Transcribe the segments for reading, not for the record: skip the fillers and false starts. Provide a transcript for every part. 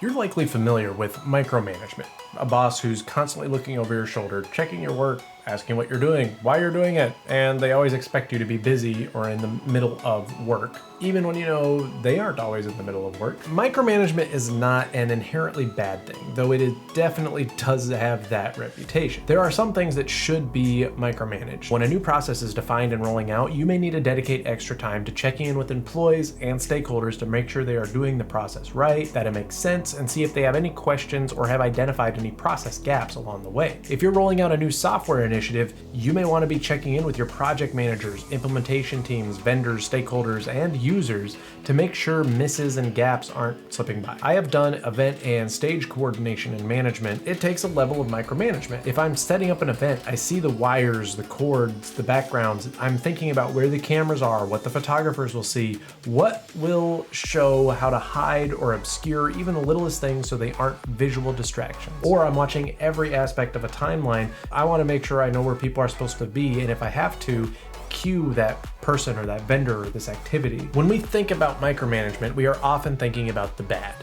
You're likely familiar with micromanagement, a boss who's constantly looking over your shoulder, checking your work, asking what you're doing, why you're doing it, and they always expect you to be busy or in the middle of work, even when you know they aren't always in the middle of work. Micromanagement is not an inherently bad thing, though it definitely does have that reputation. There are some things that should be micromanaged. When a new process is defined and rolling out, you may need to dedicate extra time to checking in with employees and stakeholders to make sure they are doing the process right, that it makes sense, and see if they have any questions or have identified any process gaps along the way. If you're rolling out a new software initiative, you may want to be checking in with your project managers, implementation teams, vendors, stakeholders, and users to make sure misses and gaps aren't slipping by. I have done event and stage coordination and management. It takes a level of micromanagement. If I'm setting up an event, I see the wires, the cords, the backgrounds. I'm thinking about where the cameras are, what the photographers will see, what will show how to hide or obscure even the littlest things so they aren't visual distractions. Or I'm watching every aspect of a timeline. I want to make sure I know where people are supposed to be, and if I have to, cue that person or that vendor or this activity. When we think about micromanagement, we are often thinking about the bad.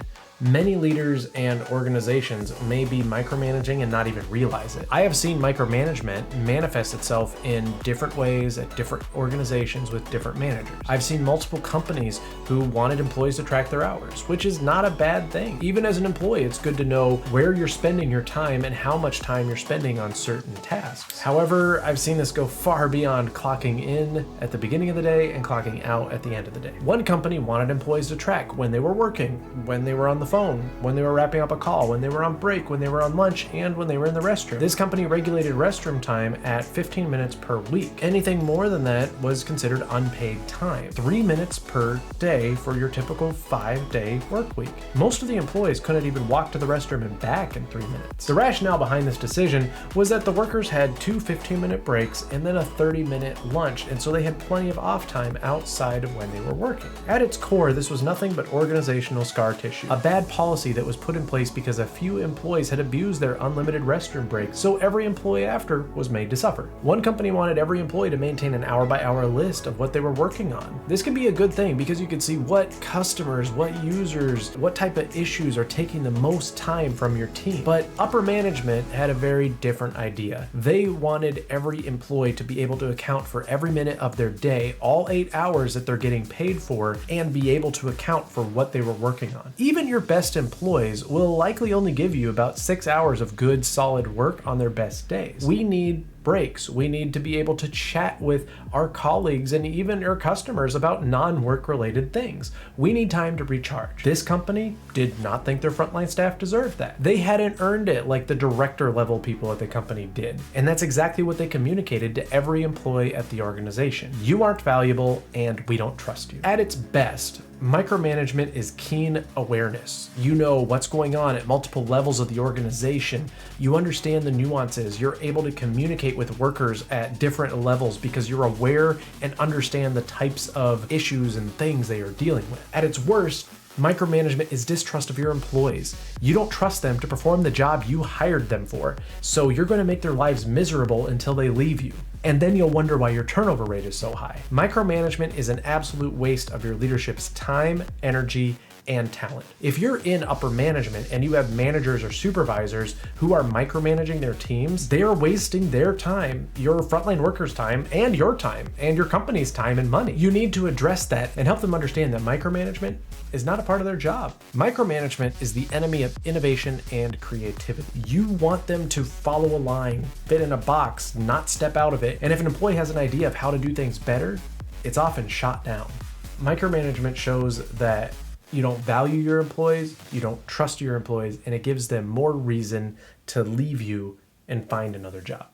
Many leaders and organizations may be micromanaging and not even realize it. I have seen micromanagement manifest itself in different ways at different organizations with different managers. I've seen multiple companies who wanted employees to track their hours, which is not a bad thing. Even as an employee, it's good to know where you're spending your time and how much time you're spending on certain tasks. However, I've seen this go far beyond clocking in at the beginning of the day and clocking out at the end of the day. One company wanted employees to track when they were working, when they were on the phone, when they were wrapping up a call, when they were on break, when they were on lunch, and when they were in the restroom. This company regulated restroom time at 15 minutes per week. Anything more than that was considered unpaid time. 3 minutes per day for your typical 5-day work week. Most of the employees couldn't even walk to the restroom and back in 3 minutes. The rationale behind this decision was that the workers had 2 15-minute breaks and then a 30-minute lunch, and so they had plenty of off time outside of when they were working. At its core, this was nothing but organizational scar tissue. A bad policy that was put in place because a few employees had abused their unlimited restroom breaks, so every employee after was made to suffer. One company wanted every employee to maintain an hour-by-hour list of what they were working on. This can be a good thing because you can see what customers, what users, what type of issues are taking the most time from your team. But upper management had a very different idea. They wanted every employee to be able to account for every minute of their day, all 8 hours that they're getting paid for, and be able to account for what they were working on. Even your best employees will likely only give you about 6 hours of good, solid work on their best days. We need breaks. We need to be able to chat with our colleagues and even our customers about non-work related things. We need time to recharge. This company did not think their frontline staff deserved that. They hadn't earned it like the director level people at the company did. And that's exactly what they communicated to every employee at the organization. You aren't valuable and we don't trust you. At its best, micromanagement is keen awareness. You know what's going on at multiple levels of the organization. You understand the nuances. You're able to communicate with workers at different levels because you're aware and understand the types of issues and things they are dealing with. At its worst, micromanagement is distrust of your employees. You don't trust them to perform the job you hired them for, so you're going to make their lives miserable until they leave you. And then you'll wonder why your turnover rate is so high. Micromanagement is an absolute waste of your leadership's time, energy, and talent. If you're in upper management and you have managers or supervisors who are micromanaging their teams, they are wasting their time, your frontline workers' time, and your company's time and money. You need to address that and help them understand that micromanagement is not a part of their job. Micromanagement is the enemy of innovation and creativity. You want them to follow a line, fit in a box, not step out of it. And if an employee has an idea of how to do things better, it's often shot down. Micromanagement shows that you don't value your employees, you don't trust your employees, and it gives them more reason to leave you and find another job.